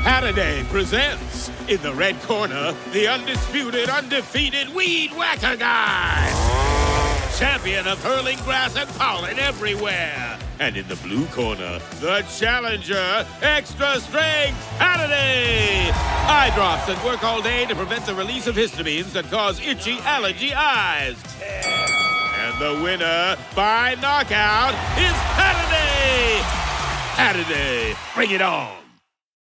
Hanaday presents, in the red corner, the undisputed, undefeated Weed Whacker Guy, champion of hurling grass and pollen everywhere. And in the blue corner, the challenger, extra strength, Hanaday. Eye drops that work all day to prevent the release of histamines that cause itchy allergy eyes. And the winner, by knockout, is Hanaday. Hanaday, bring it on.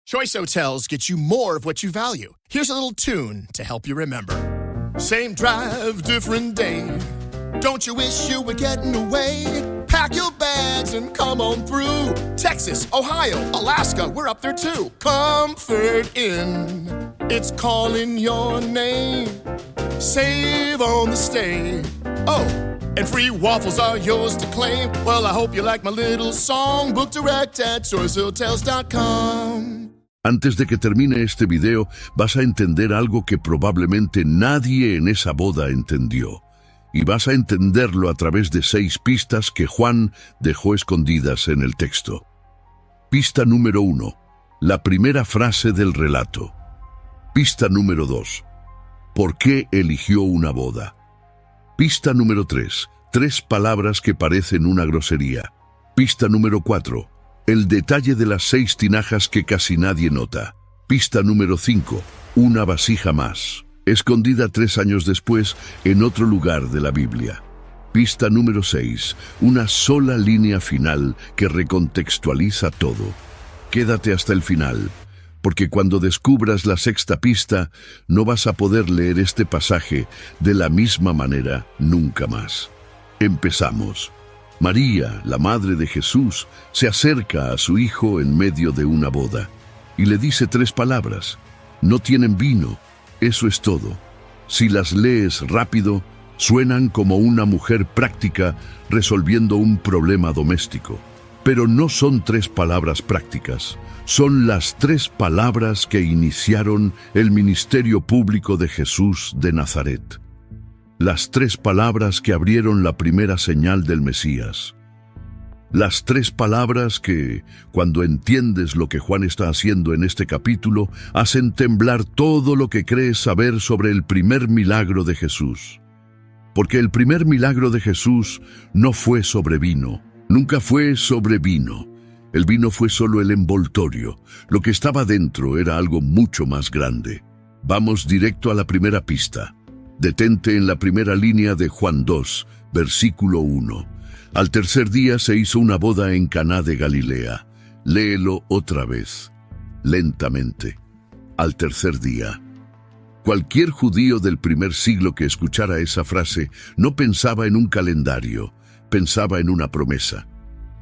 Choice Hotels get you more of what you value. Here's a little tune to help you remember. Same drive, different day. Don't you wish you were getting away? Pack your bags and come on through. Texas, Ohio, Alaska, we're up there too. Comfort Inn, it's calling your name. Save on the stay. Oh, and free waffles are yours to claim. Well, I hope you like my little song. Book direct at choicehotels.com. Antes de que termine este video, vas a entender algo que probablemente nadie en esa boda entendió. Y vas a entenderlo a través de 6 pistas que Juan dejó escondidas en el texto. Pista número 1. La primera frase del relato. Pista número 2. ¿Por qué eligió una boda? Pista número 3. 3 palabras que parecen una grosería. Pista número 4. El detalle de las 6 tinajas que casi nadie nota. Pista número 5. Una vasija más, escondida 3 años después en otro lugar de la Biblia. Pista número 6. Una sola línea final que recontextualiza todo. Quédate hasta el final, porque cuando descubras la 6ª pista, no vas a poder leer este pasaje de la misma manera nunca más. Empezamos. María, la madre de Jesús, se acerca a su hijo en medio de una boda y le dice 3 palabras. No tienen vino, eso es todo. Si las lees rápido, suenan como una mujer práctica resolviendo un problema doméstico. Pero no son 3 palabras prácticas, son las 3 palabras que iniciaron el ministerio público de Jesús de Nazaret. Las 3 palabras que abrieron la primera señal del Mesías. Las 3 palabras que, cuando entiendes lo que Juan está haciendo en este capítulo, hacen temblar todo lo que crees saber sobre el primer milagro de Jesús. Porque el primer milagro de Jesús no fue sobre vino, nunca fue sobre vino. El vino fue solo el envoltorio. Lo que estaba dentro era algo mucho más grande. Vamos directo a la primera pista. Detente en la primera línea de Juan 2, versículo 1. Al tercer día se hizo una boda en Caná de Galilea. Léelo otra vez, lentamente. Al tercer día. Cualquier judío del primer siglo que escuchara esa frase no pensaba en un calendario, pensaba en una promesa.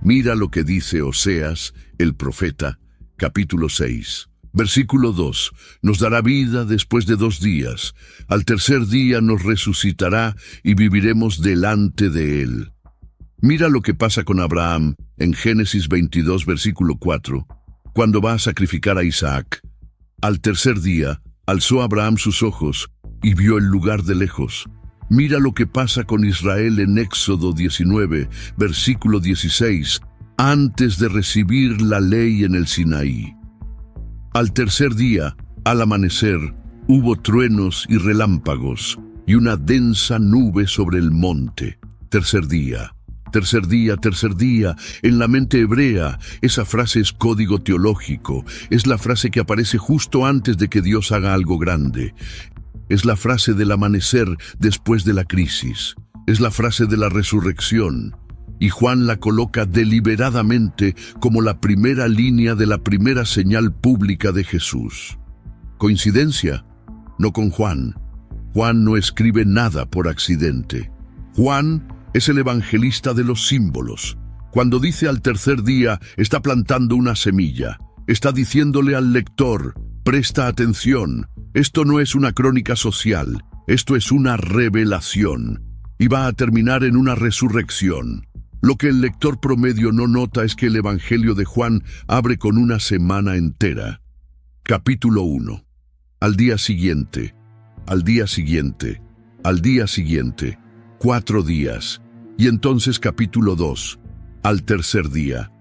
Mira lo que dice Oseas, el profeta, capítulo 6. Versículo 2. Nos dará vida después de 2 días. Al tercer día nos resucitará y viviremos delante de él. Mira lo que pasa con Abraham en Génesis 22, versículo 4, cuando va a sacrificar a Isaac. Al tercer día, alzó Abraham sus ojos y vio el lugar de lejos. Mira lo que pasa con Israel en Éxodo 19, versículo 16, antes de recibir la ley en el Sinaí. Al tercer día, al amanecer, hubo truenos y relámpagos y una densa nube sobre el monte. Tercer día. Tercer día, tercer día. En la mente hebrea, esa frase es código teológico. Es la frase que aparece justo antes de que Dios haga algo grande. Es la frase del amanecer después de la crisis. Es la frase de la resurrección. Y Juan la coloca deliberadamente como la primera línea de la primera señal pública de Jesús. ¿Coincidencia? No con Juan. Juan no escribe nada por accidente. Juan es el evangelista de los símbolos. Cuando dice al tercer día, está plantando una semilla. Está diciéndole al lector, presta atención, esto no es una crónica social, esto es una revelación. Y va a terminar en una resurrección. Lo que el lector promedio no nota es que el Evangelio de Juan abre con una semana entera. Capítulo 1. Al día siguiente, al día siguiente, al día siguiente, 4 días. Y entonces capítulo 2. Al tercer día.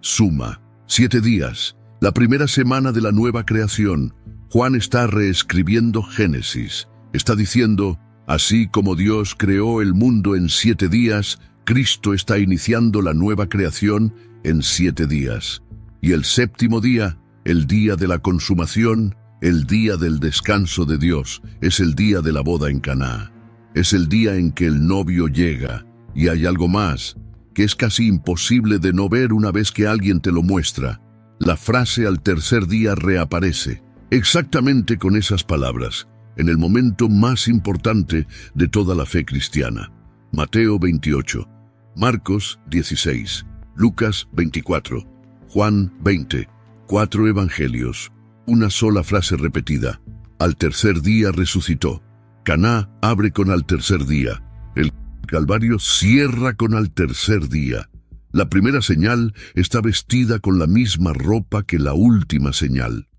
Suma, 7 días. La primera semana de la nueva creación, Juan está reescribiendo Génesis. Está diciendo, así como Dios creó el mundo en 7 días, Cristo está iniciando la nueva creación en 7 días. Y el séptimo día, el día de la consumación, el día del descanso de Dios, es el día de la boda en Caná. Es el día en que el novio llega. Y hay algo más, que es casi imposible de no ver una vez que alguien te lo muestra. La frase al tercer día reaparece, exactamente con esas palabras, en el momento más importante de toda la fe cristiana. Mateo 28, Marcos 16, Lucas 24, Juan 20, 4 evangelios, una sola frase repetida. Al tercer día resucitó. Caná abre con al tercer día. El Calvario cierra con al tercer día. La primera señal está vestida con la misma ropa que la última señal.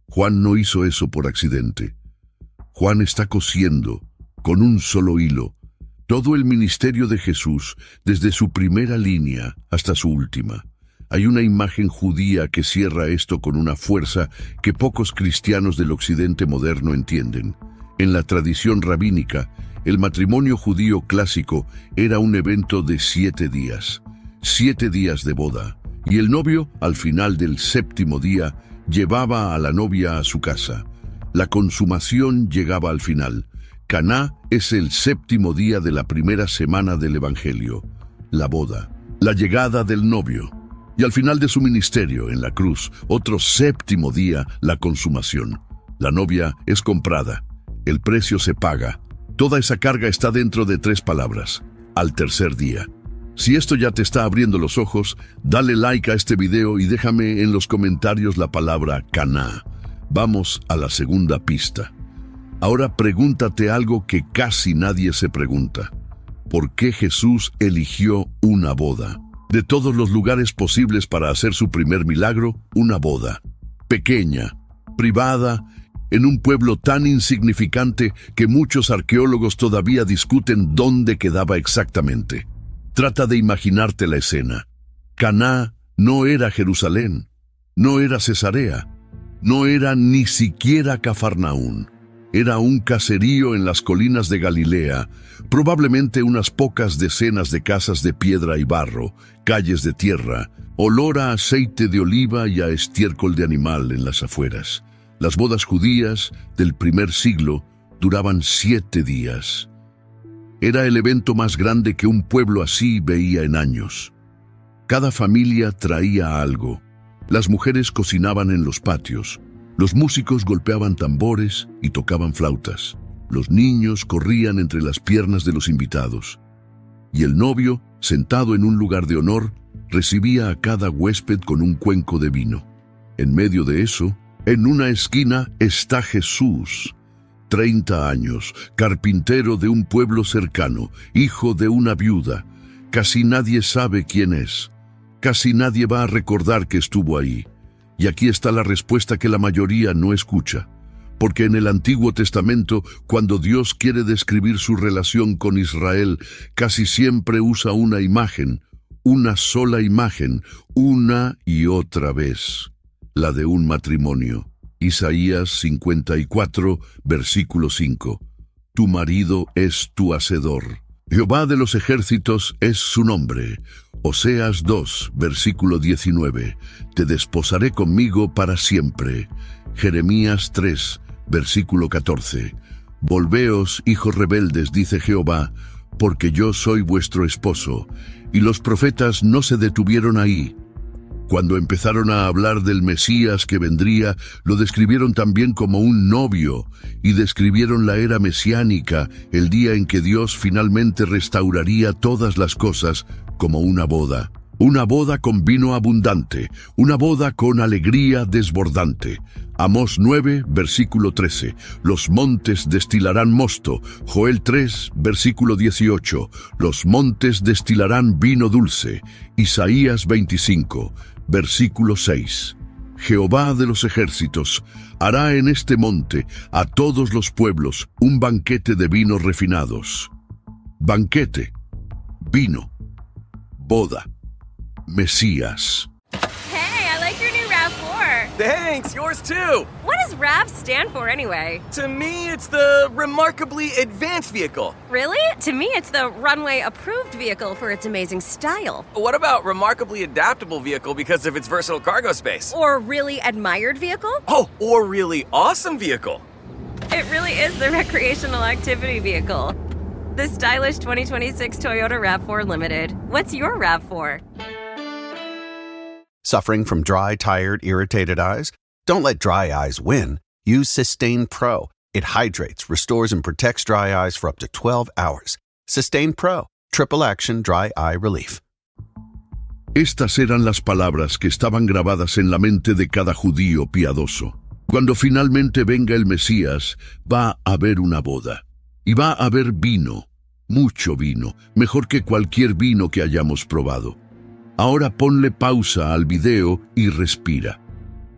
Juan no hizo eso por accidente. Juan está cosiendo, con un solo hilo, todo el ministerio de Jesús, desde su primera línea hasta su última. Hay una imagen judía que cierra esto con una fuerza que pocos cristianos del occidente moderno entienden. En la tradición rabínica, el matrimonio judío clásico era un evento de 7 días. 7 días de boda, y el novio, al final del séptimo día, llevaba a la novia a su casa. La consumación llegaba al final. Caná es el séptimo día de la primera semana del Evangelio, la boda, la llegada del novio. Y al final de su ministerio en la cruz, otro séptimo día, la consumación. La novia es comprada, el precio se paga. Toda esa carga está dentro de 3 palabras, al tercer día. Si esto ya te está abriendo los ojos, dale like a este video y déjame en los comentarios la palabra Caná. Vamos a la segunda pista. Ahora pregúntate algo que casi nadie se pregunta. ¿Por qué Jesús eligió una boda? De todos los lugares posibles para hacer su primer milagro, una boda. Pequeña, privada, en un pueblo tan insignificante que muchos arqueólogos todavía discuten dónde quedaba exactamente. Trata de imaginarte la escena. Caná no era Jerusalén, no era Cesarea, no era ni siquiera Cafarnaún. Era un caserío en las colinas de Galilea, probablemente unas pocas decenas de casas de piedra y barro, calles de tierra, olor a aceite de oliva y a estiércol de animal en las afueras. Las bodas judías del primer siglo duraban 7 días. Era el evento más grande que un pueblo así veía en años. Cada familia traía algo. Las mujeres cocinaban en los patios. Los músicos golpeaban tambores y tocaban flautas. Los niños corrían entre las piernas de los invitados. Y el novio, sentado en un lugar de honor, recibía a cada huésped con un cuenco de vino. En medio de eso, en una esquina, está Jesús. 30 años, carpintero de un pueblo cercano, hijo de una viuda. Casi nadie sabe quién es. Casi nadie va a recordar que estuvo ahí. Y aquí está la respuesta que la mayoría no escucha. Porque en el Antiguo Testamento, cuando Dios quiere describir su relación con Israel, casi siempre usa una imagen, una sola imagen, una y otra vez. La de un matrimonio. Isaías 54, versículo 5. Tu marido es tu hacedor. Jehová de los ejércitos es su nombre. Oseas 2, versículo 19. Te desposaré conmigo para siempre. Jeremías 3, versículo 14. Volveos, hijos rebeldes, dice Jehová, porque yo soy vuestro esposo. Y los profetas no se detuvieron ahí. Cuando empezaron a hablar del Mesías que vendría, lo describieron también como un novio, y describieron la era mesiánica, el día en que Dios finalmente restauraría todas las cosas, como una boda. Una boda con vino abundante, una boda con alegría desbordante. Amós 9, versículo 13. Los montes destilarán mosto. Joel 3, versículo 18. Los montes destilarán vino dulce. Isaías 25, versículo 6. Jehová de los ejércitos hará en este monte a todos los pueblos un banquete de vinos refinados. Banquete, vino, boda, Mesías. Hey, I like your new RAV4. Thanks, yours too! What does RAV stand for anyway? To me, it's the Remarkably Advanced Vehicle. Really? To me, it's the runway approved vehicle for its amazing style. What about Remarkably Adaptable Vehicle because of its versatile cargo space? Or really admired vehicle? Oh, or Really Awesome Vehicle. It really is the recreational activity vehicle. The stylish 2026 Toyota RAV4 Limited. What's your RAV4? Suffering from dry, tired, irritated eyes? Don't let dry eyes win. Use Systane Pro. It hydrates, restores, and protects dry eyes for up to 12 hours. Systane Pro. Triple action dry eye relief. Estas eran las palabras que estaban grabadas en la mente de cada judío piadoso. Cuando finalmente venga el Mesías, va a haber una boda. Y va a haber vino, mucho vino, mejor que cualquier vino que hayamos probado. Ahora ponle pausa al video y respira.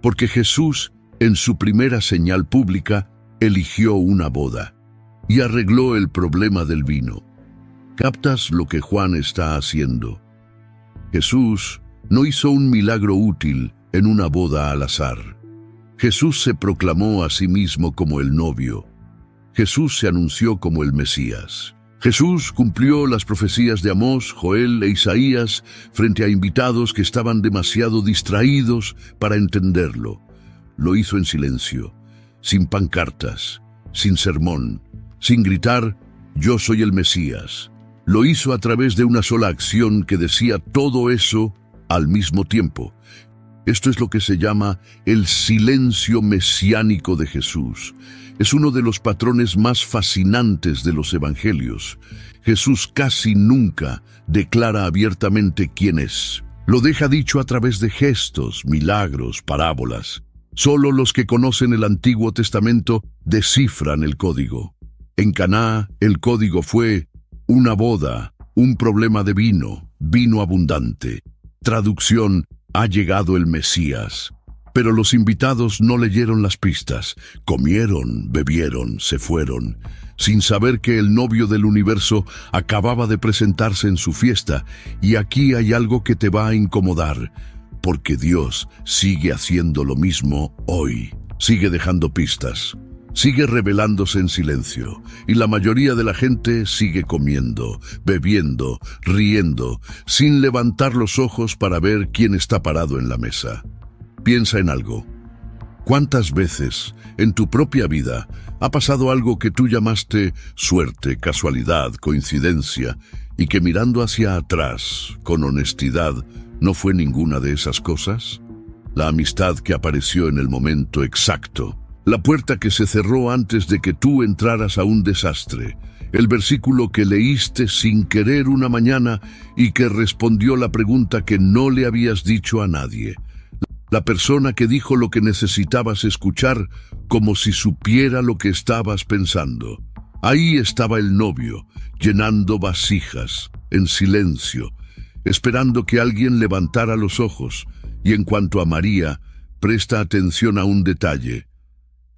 Porque Jesús, en su primera señal pública, eligió una boda y arregló el problema del vino. ¿Captas lo que Juan está haciendo? Jesús no hizo un milagro útil en una boda al azar. Jesús se proclamó a sí mismo como el novio. Jesús se anunció como el Mesías. Jesús cumplió las profecías de Amós, Joel e Isaías frente a invitados que estaban demasiado distraídos para entenderlo. Lo hizo en silencio, sin pancartas, sin sermón, sin gritar, «Yo soy el Mesías». Lo hizo a través de una sola acción que decía todo eso al mismo tiempo. Esto es lo que se llama el silencio mesiánico de Jesús. Es uno de los patrones más fascinantes de los evangelios. Jesús casi nunca declara abiertamente quién es. Lo deja dicho a través de gestos, milagros, parábolas. Solo los que conocen el Antiguo Testamento descifran el código. En Caná, el código fue una boda, un problema de vino, vino abundante. Traducción: ha llegado el Mesías. Pero los invitados no leyeron las pistas. Comieron, bebieron, se fueron, sin saber que el novio del universo acababa de presentarse en su fiesta. Y aquí hay algo que te va a incomodar, porque Dios sigue haciendo lo mismo hoy. Sigue dejando pistas. Sigue revelándose en silencio, y la mayoría de la gente sigue comiendo, bebiendo, riendo, sin levantar los ojos para ver quién está parado en la mesa. Piensa en algo. ¿Cuántas veces en tu propia vida ha pasado algo que tú llamaste suerte, casualidad, coincidencia, y que mirando hacia atrás, con honestidad, no fue ninguna de esas cosas? La amistad que apareció en el momento exacto. La puerta que se cerró antes de que tú entraras a un desastre. El versículo que leíste sin querer una mañana y que respondió la pregunta que no le habías dicho a nadie. La persona que dijo lo que necesitabas escuchar como si supiera lo que estabas pensando. Ahí estaba el novio, llenando vasijas, en silencio, esperando que alguien levantara los ojos. Y en cuanto a María, presta atención a un detalle.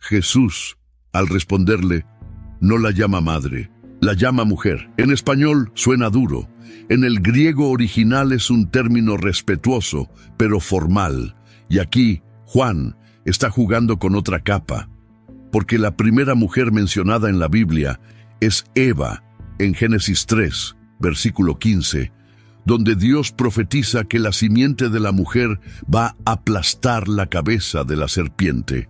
Jesús, al responderle, no la llama madre, la llama mujer. En español suena duro. En el griego original es un término respetuoso, pero formal. Y aquí, Juan está jugando con otra capa, porque la primera mujer mencionada en la Biblia es Eva, en Génesis 3, versículo 15, donde Dios profetiza que la simiente de la mujer va a aplastar la cabeza de la serpiente.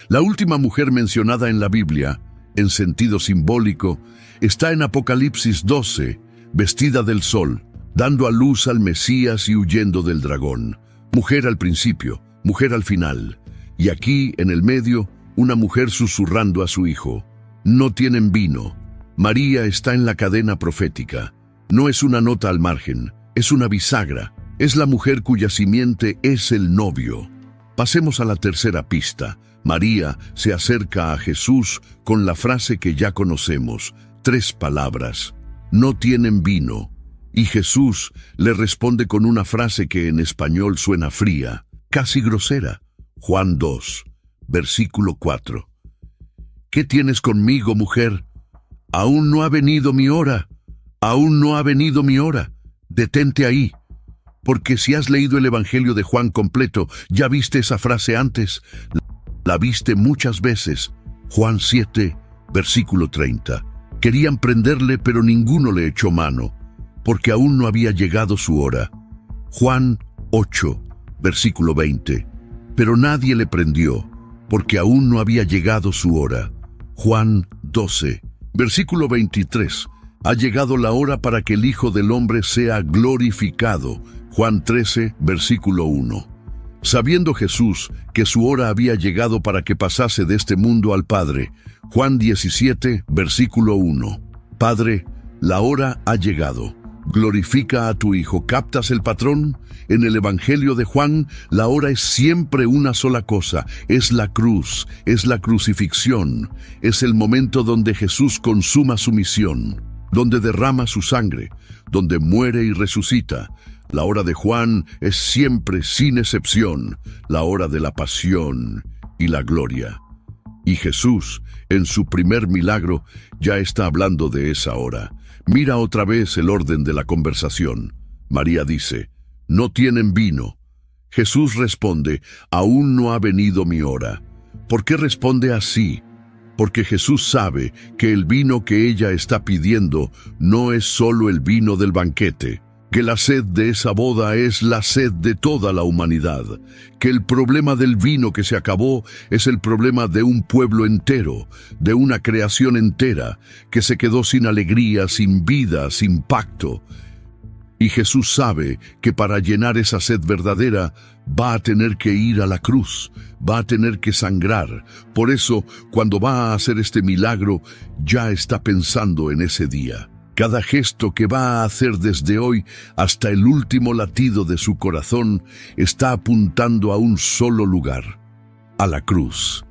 La última mujer mencionada en la Biblia, en sentido simbólico, está en Apocalipsis 12, vestida del sol, dando a luz al Mesías y huyendo del dragón. Mujer al principio, mujer al final. Y aquí, en el medio, una mujer susurrando a su hijo. No tienen vino. María está en la cadena profética. No es una nota al margen, es una bisagra. Es la mujer cuya simiente es el novio. Pasemos a la tercera pista. María se acerca a Jesús con la frase que ya conocemos, 3 palabras. No tienen vino. Y Jesús le responde con una frase que en español suena fría, casi grosera. Juan 2, versículo 4. ¿Qué tienes conmigo, mujer? Aún no ha venido mi hora. Aún no ha venido mi hora. Detente ahí. Porque si has leído el Evangelio de Juan completo, ya viste esa frase antes. La viste muchas veces. Juan 7, versículo 30. Querían prenderle, pero ninguno le echó mano, porque aún no había llegado su hora. Juan 8, versículo 20. Pero nadie le prendió, porque aún no había llegado su hora. Juan 12, versículo 23. Ha llegado la hora para que el Hijo del Hombre sea glorificado. Juan 13, versículo 1. Sabiendo Jesús que su hora había llegado para que pasase de este mundo al Padre. Juan 17, versículo 1. Padre, la hora ha llegado. Glorifica a tu Hijo. ¿Captas el patrón? En el Evangelio de Juan, la hora es siempre una sola cosa. Es la cruz, es la crucifixión. Es el momento donde Jesús consuma su misión, donde derrama su sangre, donde muere y resucita. La hora de Juan es siempre, sin excepción, la hora de la pasión y la gloria. Y Jesús, en su primer milagro, ya está hablando de esa hora. Mira otra vez el orden de la conversación. María dice, «No tienen vino». Jesús responde, «Aún no ha venido mi hora». ¿Por qué responde así? Porque Jesús sabe que el vino que ella está pidiendo no es solo el vino del banquete, que la sed de esa boda es la sed de toda la humanidad, que el problema del vino que se acabó es el problema de un pueblo entero, de una creación entera, que se quedó sin alegría, sin vida, sin pacto. Y Jesús sabe que para llenar esa sed verdadera va a tener que ir a la cruz, va a tener que sangrar. Por eso, cuando va a hacer este milagro, ya está pensando en ese día. Cada gesto que va a hacer desde hoy hasta el último latido de su corazón está apuntando a un solo lugar, a la cruz,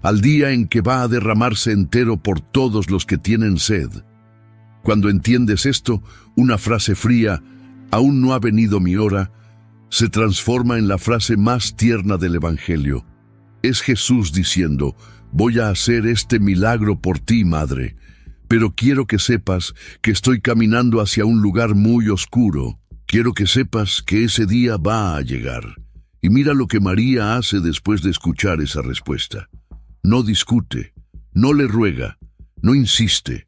al día en que va a derramarse entero por todos los que tienen sed. Cuando entiendes esto, una frase fría, «Aún no ha venido mi hora», se transforma en la frase más tierna del Evangelio. Es Jesús diciendo, «Voy a hacer este milagro por ti, Madre, pero quiero que sepas que estoy caminando hacia un lugar muy oscuro. Quiero que sepas que ese día va a llegar». Y mira lo que María hace después de escuchar esa respuesta. No discute, no le ruega, no insiste.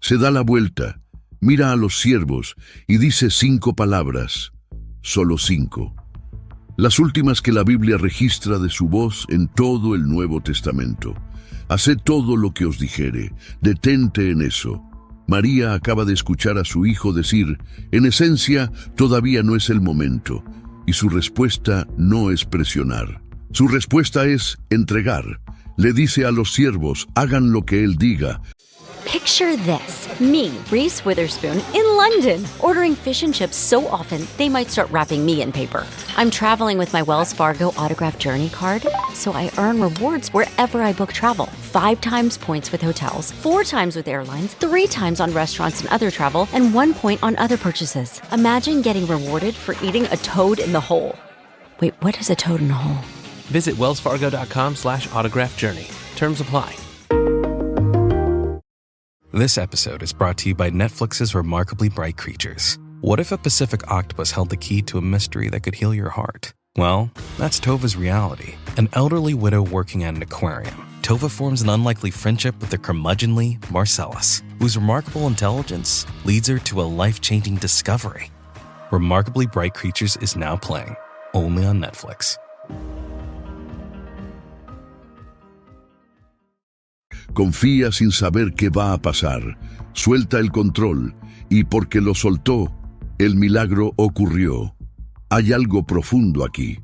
Se da la vuelta, mira a los siervos y dice 5 palabras, solo 5. Las últimas que la Biblia registra de su voz en todo el Nuevo Testamento. «Haced todo lo que os dijere, detente en eso». María acaba de escuchar a su hijo decir, en esencia, todavía no es el momento, y su respuesta no es presionar. Su respuesta es entregar. Le dice a los siervos, hagan lo que él diga. Picture this, me, Reese Witherspoon, in London, ordering fish and chips so often they might start wrapping me in paper. I'm traveling with my Wells Fargo Autograph Journey card, so I earn rewards wherever I book travel. 5 times points with hotels, 4 times with airlines, 3 times on restaurants and other travel, and 1 point on other purchases. Imagine getting rewarded for eating a toad in the hole. Wait, what is a toad in a hole? Visit wellsfargo.com/autographjourney. Terms apply. This episode is brought to you by Netflix's Remarkably Bright Creatures. What if a Pacific octopus held the key to a mystery that could heal your heart? Well, that's Tova's reality. An elderly widow working at an aquarium, Tova forms an unlikely friendship with the curmudgeonly Marcellus, whose remarkable intelligence leads her to a life-changing discovery. Remarkably Bright Creatures is now playing, only on Netflix. Confía sin saber qué va a pasar. Suelta el control, y porque lo soltó, el milagro ocurrió. Hay algo profundo aquí.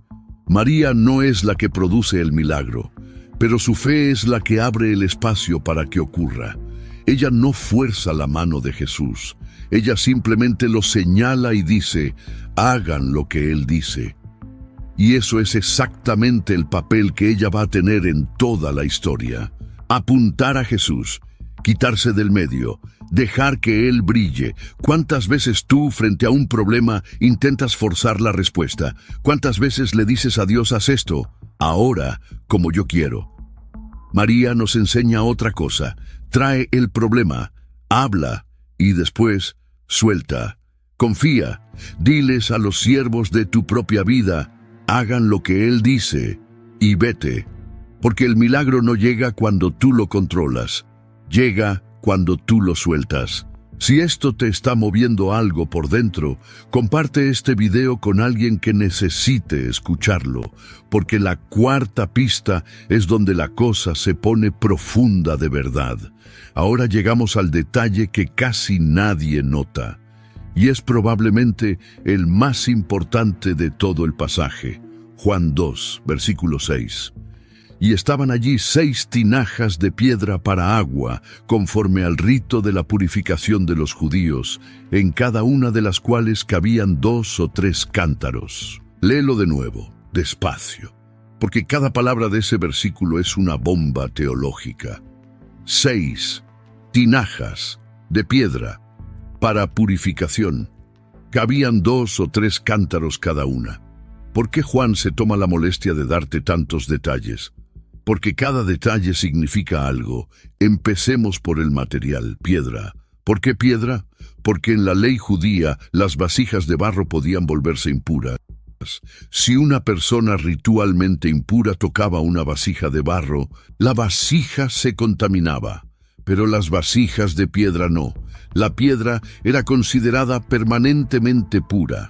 María no es la que produce el milagro, pero su fe es la que abre el espacio para que ocurra. Ella no fuerza la mano de Jesús. Ella simplemente lo señala y dice, hagan lo que Él dice. Y eso es exactamente el papel que ella va a tener en toda la historia. Apuntar a Jesús, quitarse del medio, dejar que Él brille. ¿Cuántas veces tú, frente a un problema, intentas forzar la respuesta? ¿Cuántas veces le dices a Dios, haz esto, ahora, como yo quiero? María nos enseña otra cosa. Trae el problema, habla y después suelta. Confía, diles a los siervos de tu propia vida, hagan lo que Él dice, y vete, porque el milagro no llega cuando tú lo controlas, llega cuando tú lo sueltas. Si esto te está moviendo algo por dentro, comparte este video con alguien que necesite escucharlo, porque la cuarta pista es donde la cosa se pone profunda de verdad. Ahora llegamos al detalle que casi nadie nota, y es probablemente el más importante de todo el pasaje. Juan 2, versículo 6. Y estaban allí 6 tinajas de piedra para agua, conforme al rito de la purificación de los judíos, en cada una de las cuales cabían 2 o 3 cántaros. Léelo de nuevo, despacio, porque cada palabra de ese versículo es una bomba teológica. 6 tinajas de piedra para purificación. Cabían 2 o 3 cántaros cada una. ¿Por qué Juan se toma la molestia de darte tantos detalles? Porque cada detalle significa algo. Empecemos por el material, piedra. ¿Por qué piedra? Porque en la ley judía las vasijas de barro podían volverse impuras. Si una persona ritualmente impura tocaba una vasija de barro, la vasija se contaminaba. Pero las vasijas de piedra no. La piedra era considerada permanentemente pura.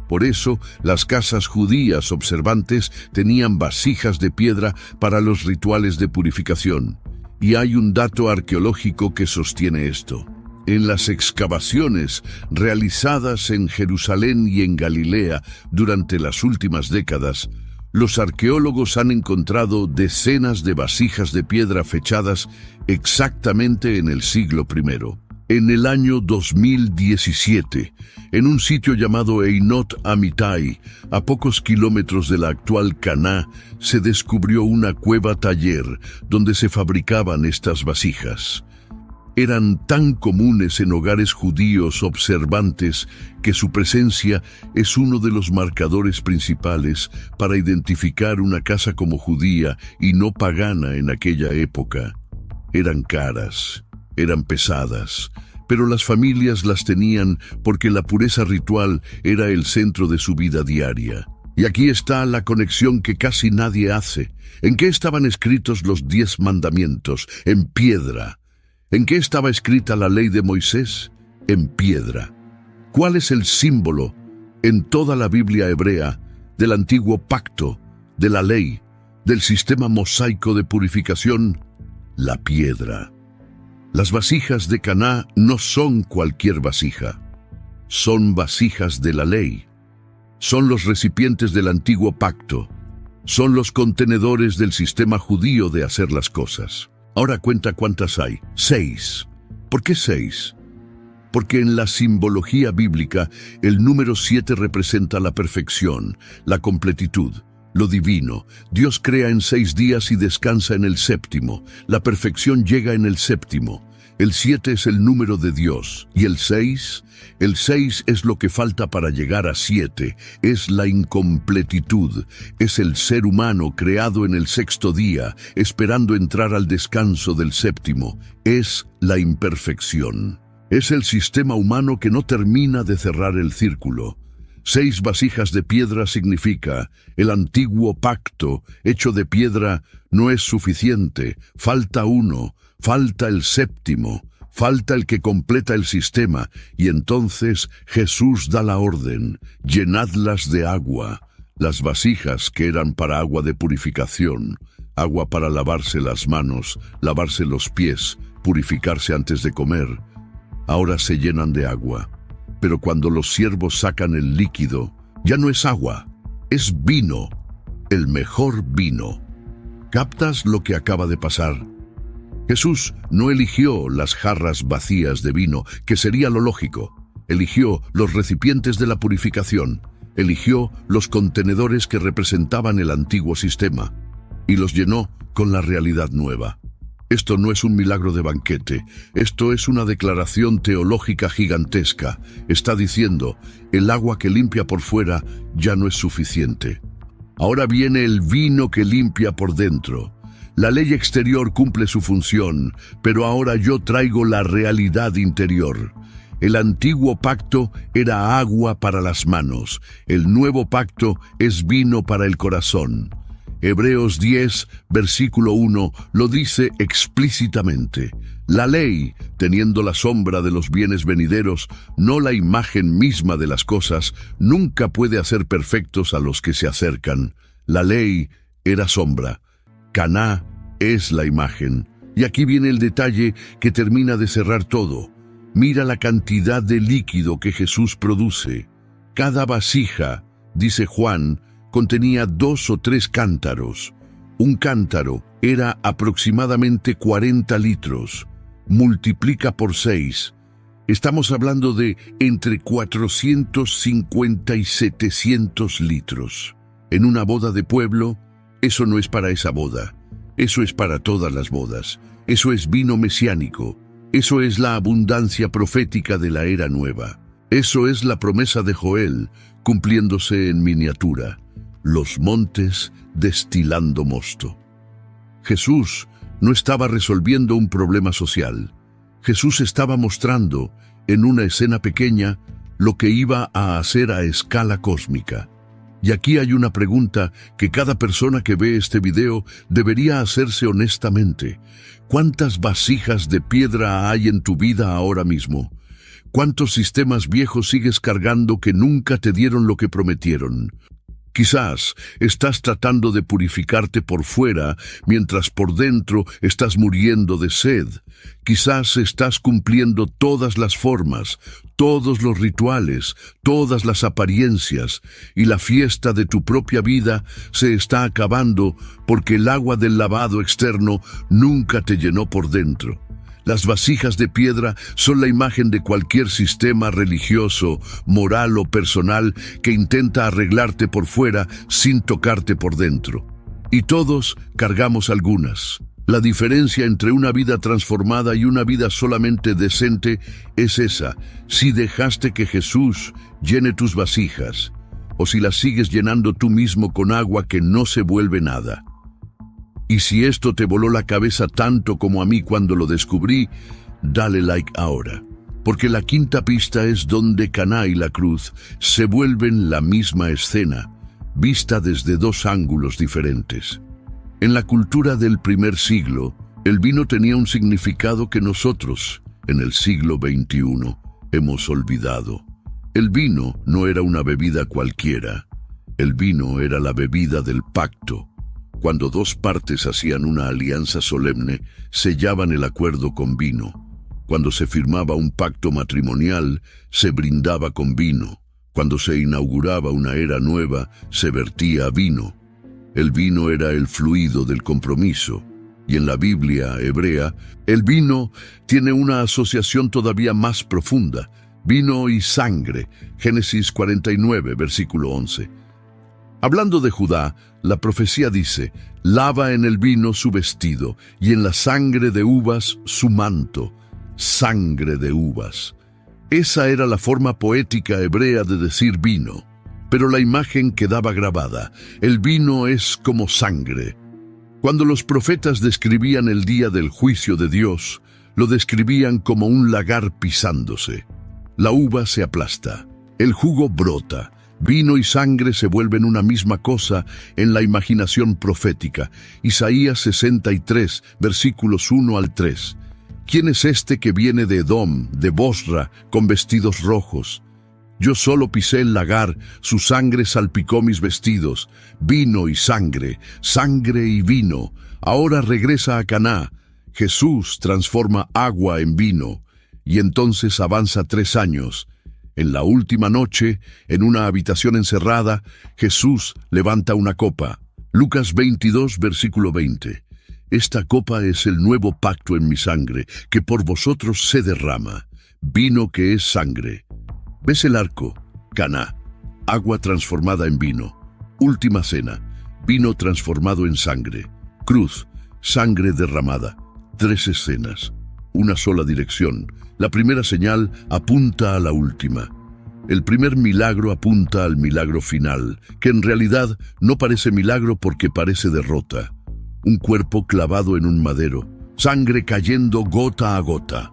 Por eso, las casas judías observantes tenían vasijas de piedra para los rituales de purificación. Y hay un dato arqueológico que sostiene esto. En las excavaciones realizadas en Jerusalén y en Galilea durante las últimas décadas, los arqueólogos han encontrado decenas de vasijas de piedra fechadas exactamente en el siglo I. En el año 2017, en un sitio llamado Einot Amitai, a pocos kilómetros de la actual Caná, se descubrió una cueva taller donde se fabricaban estas vasijas. Eran tan comunes en hogares judíos observantes que su presencia es uno de los marcadores principales para identificar una casa como judía y no pagana en aquella época. Eran caras. Eran pesadas, pero las familias las tenían porque la pureza ritual era el centro de su vida diaria. Y aquí está la conexión que casi nadie hace. ¿En qué estaban escritos los 10 mandamientos? En piedra. ¿En qué estaba escrita la ley de Moisés? En piedra. ¿Cuál es el símbolo en toda la Biblia hebrea del antiguo pacto, de la ley, del sistema mosaico de purificación? La piedra. Las vasijas de Caná no son cualquier vasija, son vasijas de la ley, son los recipientes del antiguo pacto, son los contenedores del sistema judío de hacer las cosas. Ahora cuenta cuántas hay. 6. ¿Por qué 6? Porque en la simbología bíblica el número 7 representa la perfección, la completitud, lo divino. Dios crea en 6 días y descansa en el séptimo. La perfección llega en el séptimo. El 7 es el número de Dios. ¿Y el 6? El 6 es lo que falta para llegar a 7. Es la incompletitud. Es el ser humano creado en el 6º día, esperando entrar al descanso del séptimo. Es la imperfección. Es el sistema humano que no termina de cerrar el círculo. 6 vasijas de piedra significa, el antiguo pacto, hecho de piedra, no es suficiente, falta uno, falta el séptimo, falta el que completa el sistema, y entonces Jesús da la orden, llenadlas de agua. Las vasijas que eran para agua de purificación, agua para lavarse las manos, lavarse los pies, purificarse antes de comer, ahora se llenan de agua. Pero cuando los siervos sacan el líquido, ya no es agua, es vino, el mejor vino. ¿Captas lo que acaba de pasar? Jesús no eligió las jarras vacías de vino, que sería lo lógico. Eligió los recipientes de la purificación, eligió los contenedores que representaban el antiguo sistema, y los llenó con la realidad nueva. Esto no es un milagro de banquete, esto es una declaración teológica gigantesca. Está diciendo, el agua que limpia por fuera ya no es suficiente. Ahora viene el vino que limpia por dentro. La ley exterior cumple su función, pero ahora yo traigo la realidad interior. El antiguo pacto era agua para las manos, el nuevo pacto es vino para el corazón. Hebreos 10, versículo 1, lo dice explícitamente. La ley, teniendo la sombra de los bienes venideros, no la imagen misma de las cosas, nunca puede hacer perfectos a los que se acercan. La ley era sombra. Caná es la imagen. Y aquí viene el detalle que termina de cerrar todo. Mira la cantidad de líquido que Jesús produce. Cada vasija, dice Juan, contenía 2 o 3 cántaros. Un cántaro era aproximadamente 40 litros. Multiplica por 6. Estamos hablando de entre 450 y 700 litros. En una boda de pueblo, eso no es para esa boda. Eso es para todas las bodas. Eso es vino mesiánico. Eso es la abundancia profética de la era nueva. Eso es la promesa de Joel, cumpliéndose en miniatura. Los montes destilando mosto. Jesús no estaba resolviendo un problema social. Jesús estaba mostrando, en una escena pequeña, lo que iba a hacer a escala cósmica. Y aquí hay una pregunta que cada persona que ve este video debería hacerse honestamente. ¿Cuántas vasijas de piedra hay en tu vida ahora mismo? ¿Cuántos sistemas viejos sigues cargando que nunca te dieron lo que prometieron? Quizás estás tratando de purificarte por fuera mientras por dentro estás muriendo de sed. Quizás estás cumpliendo todas las formas, todos los rituales, todas las apariencias, y la fiesta de tu propia vida se está acabando porque el agua del lavado externo nunca te llenó por dentro. Las vasijas de piedra son la imagen de cualquier sistema religioso, moral o personal que intenta arreglarte por fuera sin tocarte por dentro. Y todos cargamos algunas. La diferencia entre una vida transformada y una vida solamente decente es esa: si dejaste que Jesús llene tus vasijas, o si las sigues llenando tú mismo con agua que no se vuelve nada. Y si esto te voló la cabeza tanto como a mí cuando lo descubrí, dale like ahora, porque la quinta pista es donde Caná y la cruz se vuelven la misma escena, vista desde 2 ángulos diferentes. En la cultura del primer siglo, el vino tenía un significado que nosotros, en el siglo XXI, hemos olvidado. El vino no era una bebida cualquiera. El vino era la bebida del pacto. Cuando 2 partes hacían una alianza solemne, sellaban el acuerdo con vino. Cuando se firmaba un pacto matrimonial, se brindaba con vino. Cuando se inauguraba una era nueva, se vertía vino. El vino era el fluido del compromiso. Y en la Biblia hebrea, el vino tiene una asociación todavía más profunda. Vino y sangre. Génesis 49, versículo 11. Hablando de Judá, la profecía dice: lava en el vino su vestido y en la sangre de uvas su manto. Sangre de uvas. Esa era la forma poética hebrea de decir vino. Pero la imagen quedaba grabada. El vino es como sangre. Cuando los profetas describían el día del juicio de Dios, lo describían como un lagar pisándose. La uva se aplasta, el jugo brota. Vino y sangre se vuelven una misma cosa en la imaginación profética. Isaías 63, versículos 1 al 3. ¿Quién es este que viene de Edom, de Bosra, con vestidos rojos? Yo solo pisé el lagar, su sangre salpicó mis vestidos. Vino y sangre, sangre y vino. Ahora regresa a Caná. Jesús transforma agua en vino. Y entonces avanza 3 años. En la última noche, en una habitación encerrada, Jesús levanta una copa. Lucas 22, versículo 20. Esta copa es el nuevo pacto en mi sangre, que por vosotros se derrama. Vino que es sangre. ¿Ves el arco? Caná. Agua transformada en vino. Última cena. Vino transformado en sangre. Cruz. Sangre derramada. 3 escenas. Una sola dirección. La primera señal apunta a la última. El primer milagro apunta al milagro final, que en realidad no parece milagro porque parece derrota. Un cuerpo clavado en un madero, sangre cayendo gota a gota.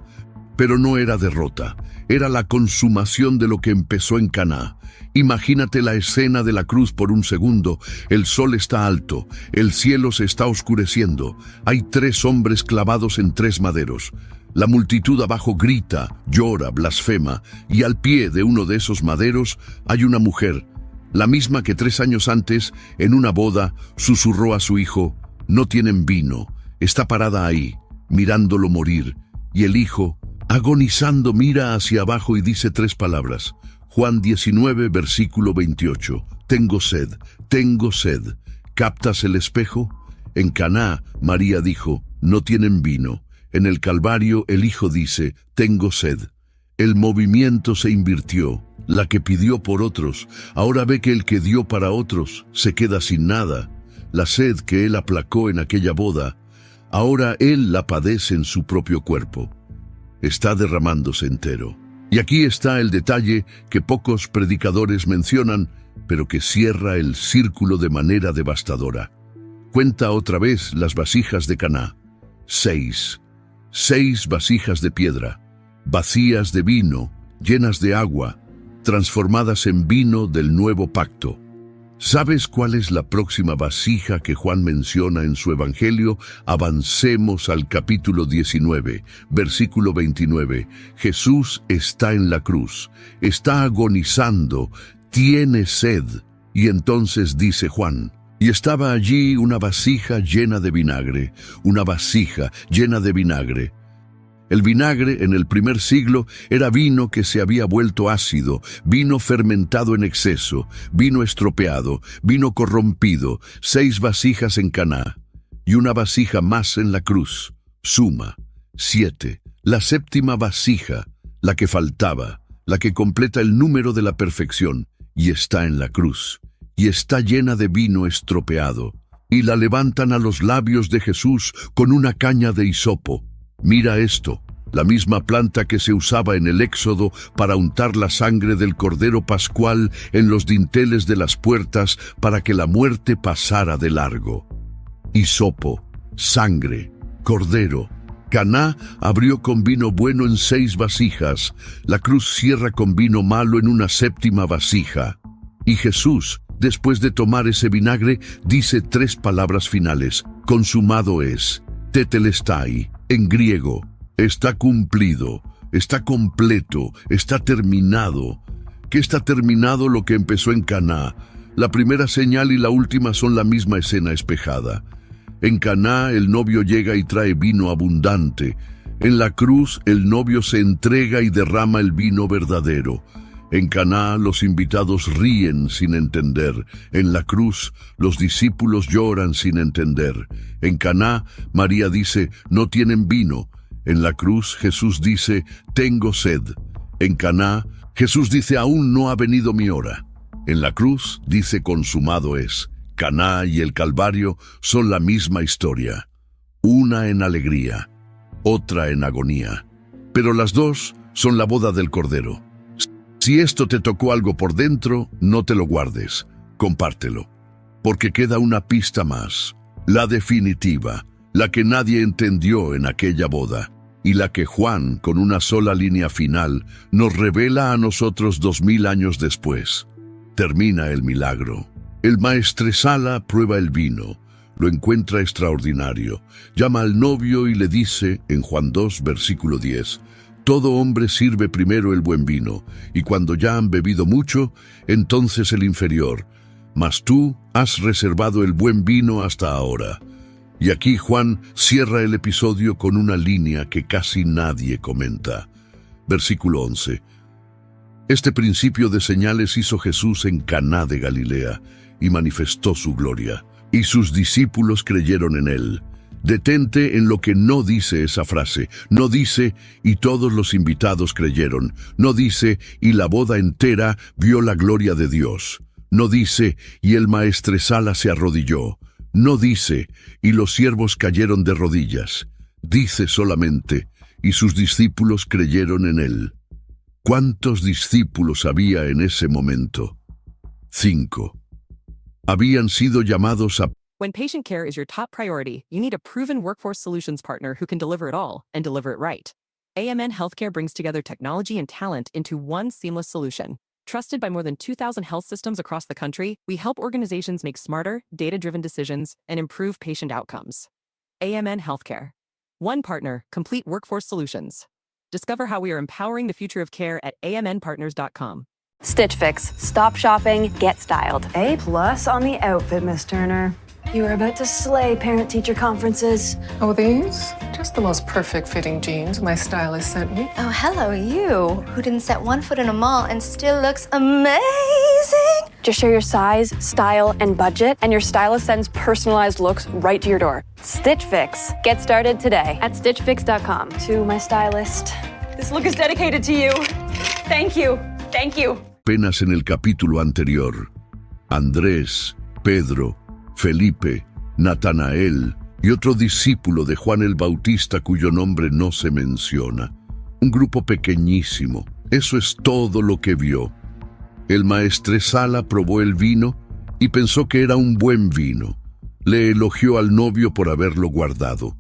Pero no era derrota, era la consumación de lo que empezó en Caná. Imagínate la escena de la cruz por un segundo. El sol está alto, el cielo se está oscureciendo. Hay 3 hombres clavados en 3 maderos. La multitud abajo grita, llora, blasfema, y al pie de uno de esos maderos hay una mujer, la misma que 3 años antes, en una boda, susurró a su hijo: «No tienen vino». Está parada ahí, mirándolo morir, y el hijo, agonizando, mira hacia abajo y dice 3 palabras. Juan 19, versículo 28. Tengo sed, tengo sed. ¿Captas el espejo? En Caná, María dijo: no tienen vino. En el Calvario, el hijo dice: tengo sed. El movimiento se invirtió. La que pidió por otros, ahora ve que el que dio para otros se queda sin nada. La sed que él aplacó en aquella boda, ahora él la padece en su propio cuerpo. Está derramándose entero. Y aquí está el detalle que pocos predicadores mencionan, pero que cierra el círculo de manera devastadora. Cuenta otra vez las vasijas de Caná. 6 vasijas de piedra, vacías de vino, llenas de agua, transformadas en vino del nuevo pacto. ¿Sabes cuál es la próxima vasija que Juan menciona en su Evangelio? Avancemos al capítulo 19, versículo 29. Jesús está en la cruz, está agonizando, tiene sed. Y entonces dice Juan: y estaba allí una vasija llena de vinagre, una vasija llena de vinagre. El vinagre en el primer siglo era vino que se había vuelto ácido, vino fermentado en exceso, vino estropeado, vino corrompido. 6 vasijas en Caná y una vasija más en la cruz. Suma 7. La 7ª vasija, la que faltaba, la que completa el número de la perfección, y está en la cruz, y está llena de vino estropeado, y la levantan a los labios de Jesús con una caña de hisopo. Mira esto, la misma planta que se usaba en el Éxodo para untar la sangre del Cordero Pascual en los dinteles de las puertas para que la muerte pasara de largo. Hisopo, sangre, cordero. Caná abrió con vino bueno en 6 vasijas, la cruz cierra con vino malo en una 7ª vasija. Y Jesús, después de tomar ese vinagre, dice 3 palabras finales: consumado es, tetelestai, en griego. Está cumplido, está completo, está terminado. ¿Qué está terminado? Lo que empezó en Caná. La primera señal y la última son la misma escena espejada. En Caná el novio llega y trae vino abundante. En la cruz el novio se entrega y derrama el vino verdadero. En Caná los invitados ríen sin entender. En la cruz los discípulos lloran sin entender. En Caná María dice: no tienen vino. En la cruz Jesús dice: tengo sed. En Caná Jesús dice: aún no ha venido mi hora. En la cruz dice: consumado es. Caná y el Calvario son la misma historia. Una en alegría, otra en agonía. Pero las dos son la boda del Cordero. Si esto te tocó algo por dentro, no te lo guardes, compártelo. Porque queda una pista más, la definitiva, la que nadie entendió en aquella boda, y la que Juan, con una sola línea final, nos revela a nosotros 2000 años después. Termina el milagro. El maestresala prueba el vino, lo encuentra extraordinario, llama al novio y le dice, en Juan 2, versículo 10, todo hombre sirve primero el buen vino, y cuando ya han bebido mucho, entonces el inferior, mas tú has reservado el buen vino hasta ahora. Y aquí Juan cierra el episodio con una línea que casi nadie comenta. Versículo 11. Este principio de señales hizo Jesús en Caná de Galilea, y manifestó su gloria, y sus discípulos creyeron en él. Detente en lo que no dice esa frase. No dice: y todos los invitados creyeron. No dice: y la boda entera vio la gloria de Dios. No dice: y el maestresala se arrodilló. No dice: y los siervos cayeron de rodillas. Dice solamente: y sus discípulos creyeron en él. ¿Cuántos discípulos había en ese momento? 5. Habían sido llamados a... When patient care is your top priority, you need a proven workforce solutions partner who can deliver it all and deliver it right. AMN Healthcare brings together technology and talent into one seamless solution. Trusted by more than 2,000 health systems across the country, we help organizations make smarter, data-driven decisions and improve patient outcomes. AMN Healthcare. One partner, complete workforce solutions. Discover how we are empowering the future of care at amnpartners.com. Stitch Fix. Stop shopping, get styled. A+ on the outfit, Miss Turner. You are about to slay parent-teacher conferences. Oh, these? Just the most perfect fitting jeans my stylist sent me. Oh, hello, you, who didn't set one foot in a mall and still looks amazing. Just share your size, style, and budget, and your stylist sends personalized looks right to your door. Stitch Fix. Get started today at StitchFix.com. To my stylist. This look is dedicated to you. Thank you. Thank you. Apenas en el capítulo anterior, Andrés, Pedro, Felipe, Natanael y otro discípulo de Juan el Bautista cuyo nombre no se menciona. Un grupo pequeñísimo. Eso es todo lo que vio. El maestresala probó el vino y pensó que era un buen vino. Le elogió al novio por haberlo guardado.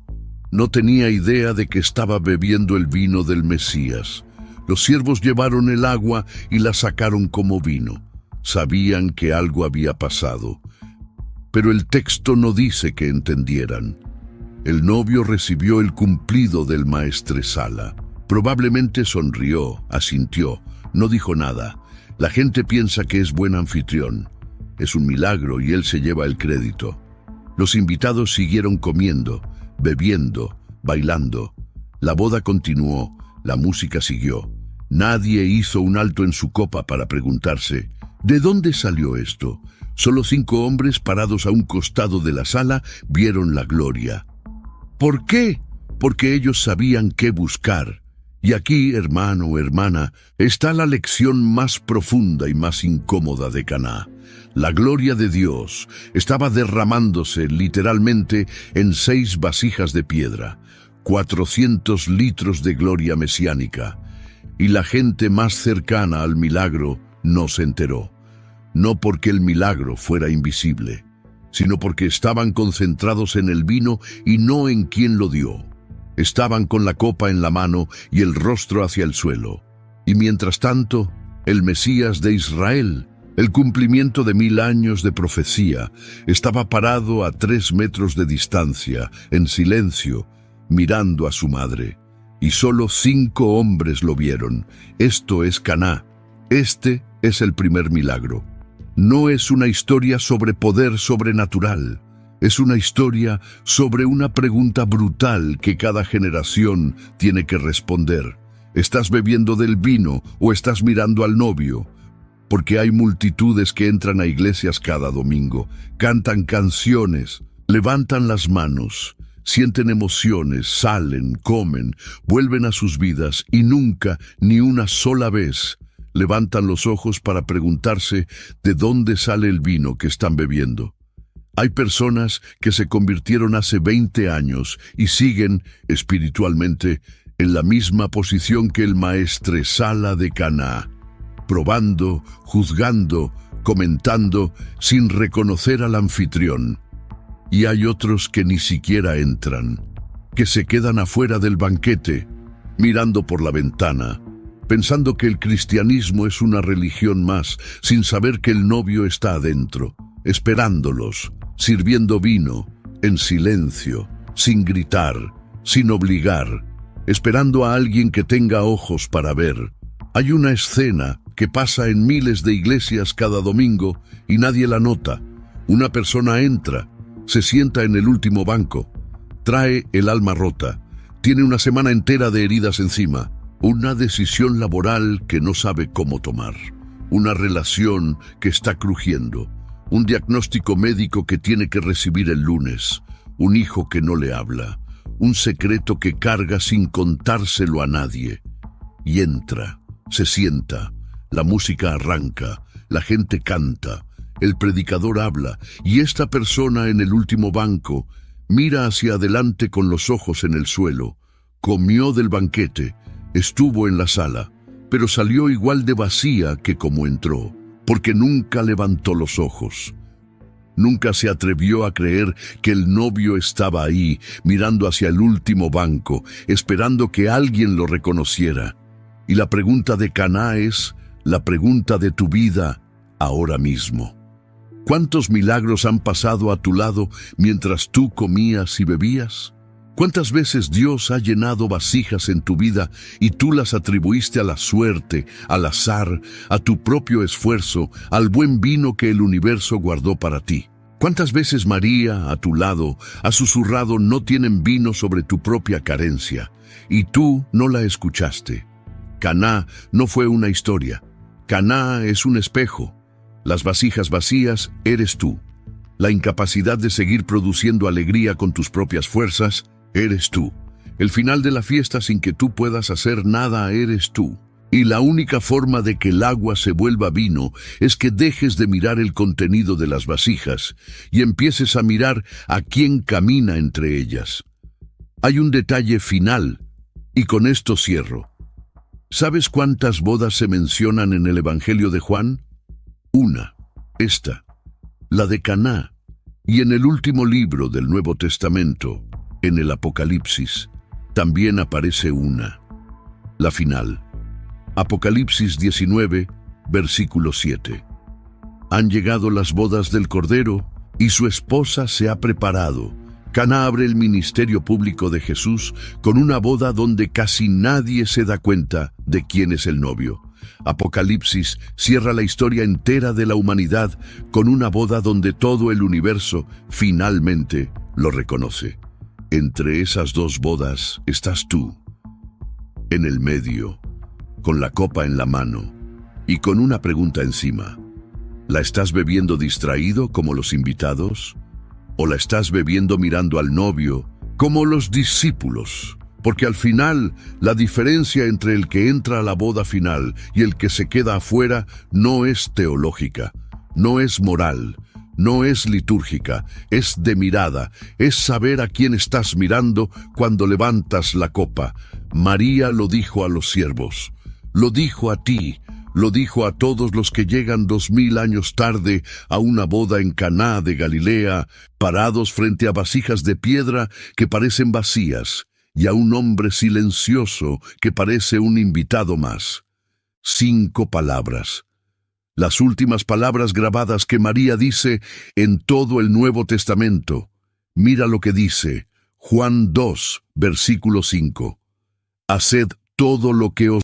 No tenía idea de que estaba bebiendo el vino del Mesías. Los siervos llevaron el agua y la sacaron como vino. Sabían que algo había pasado. Pero el texto no dice que entendieran. El novio recibió el cumplido del maestresala. Probablemente sonrió, asintió, no dijo nada. La gente piensa que es buen anfitrión. Es un milagro y él se lleva el crédito. Los invitados siguieron comiendo, bebiendo, bailando. La boda continuó, la música siguió. Nadie hizo un alto en su copa para preguntarse, ¿de dónde salió esto? Solo 5 hombres parados a un costado de la sala vieron la gloria. ¿Por qué? Porque ellos sabían qué buscar. Y aquí, hermano o hermana, está la lección más profunda y más incómoda de Caná. La gloria de Dios estaba derramándose literalmente en 6 vasijas de piedra, 400 litros de gloria mesiánica. Y la gente más cercana al milagro no se enteró. No porque el milagro fuera invisible, sino porque estaban concentrados en el vino y no en quien lo dio. Estaban con la copa en la mano y el rostro hacia el suelo. Y mientras tanto, el Mesías de Israel, el cumplimiento de 1000 años de profecía, estaba parado a 3 metros de distancia, en silencio, mirando a su madre. Y solo 5 hombres lo vieron. Esto es Caná. Este es el primer milagro. No es una historia sobre poder sobrenatural. Es una historia sobre una pregunta brutal que cada generación tiene que responder. ¿Estás bebiendo del vino o estás mirando al novio? Porque hay multitudes que entran a iglesias cada domingo, cantan canciones, levantan las manos, sienten emociones, salen, comen, vuelven a sus vidas y nunca, ni una sola vez, levantan los ojos para preguntarse de dónde sale el vino que están bebiendo. Hay personas que se convirtieron hace 20 años y siguen, espiritualmente, en la misma posición que el maestresala de Caná, probando, juzgando, comentando, sin reconocer al anfitrión. Y hay otros que ni siquiera entran, que se quedan afuera del banquete, mirando por la ventana, pensando que el cristianismo es una religión más, sin saber que el novio está adentro, esperándolos, sirviendo vino, en silencio, sin gritar, sin obligar, esperando a alguien que tenga ojos para ver. Hay una escena que pasa en miles de iglesias cada domingo y nadie la nota. Una persona entra, se sienta en el último banco, trae el alma rota, tiene una semana entera de heridas encima, una decisión laboral que no sabe cómo tomar, una relación que está crujiendo, un diagnóstico médico que tiene que recibir el lunes, un hijo que no le habla, un secreto que carga sin contárselo a nadie. Y entra, se sienta, la música arranca, la gente canta, el predicador habla, y esta persona en el último banco mira hacia adelante con los ojos en el suelo, comió del banquete, estuvo en la sala, pero salió igual de vacía que como entró, porque nunca levantó los ojos. Nunca se atrevió a creer que el novio estaba ahí, mirando hacia el último banco, esperando que alguien lo reconociera. Y la pregunta de Caná es la pregunta de tu vida ahora mismo. ¿Cuántos milagros han pasado a tu lado mientras tú comías y bebías? ¿Cuántas veces Dios ha llenado vasijas en tu vida y tú las atribuiste a la suerte, al azar, a tu propio esfuerzo, al buen vino que el universo guardó para ti? ¿Cuántas veces María, a tu lado, ha susurrado no tienen vino sobre tu propia carencia y tú no la escuchaste? Caná no fue una historia. Caná es un espejo. Las vasijas vacías eres tú. La incapacidad de seguir produciendo alegría con tus propias fuerzas eres tú. El final de la fiesta sin que tú puedas hacer nada eres tú. Y la única forma de que el agua se vuelva vino es que dejes de mirar el contenido de las vasijas y empieces a mirar a quién camina entre ellas. Hay un detalle final, y con esto cierro. ¿Sabes cuántas bodas se mencionan en el Evangelio de Juan? Una, esta, la de Caná, y en el último libro del Nuevo Testamento, en el Apocalipsis, también aparece una, la final. Apocalipsis 19, versículo 7. Han llegado las bodas del Cordero y su esposa se ha preparado. Caná abre el ministerio público de Jesús con una boda donde casi nadie se da cuenta de quién es el novio. Apocalipsis cierra la historia entera de la humanidad con una boda donde todo el universo finalmente lo reconoce. Entre esas dos bodas estás tú, en el medio, con la copa en la mano y con una pregunta encima. ¿La estás bebiendo distraído como los invitados? ¿O la estás bebiendo mirando al novio como los discípulos? Porque al final, la diferencia entre el que entra a la boda final y el que se queda afuera no es teológica, no es moral, no es litúrgica, es de mirada, es saber a quién estás mirando cuando levantas la copa. María lo dijo a los siervos, lo dijo a ti, lo dijo a todos los que llegan 2000 años tarde a una boda en Caná de Galilea, parados frente a vasijas de piedra que parecen vacías, y a un hombre silencioso que parece un invitado más. 5 palabras. Las últimas palabras grabadas que María dice en todo el Nuevo Testamento. Mira lo que dice Juan 2, versículo 5. Haced todo lo que os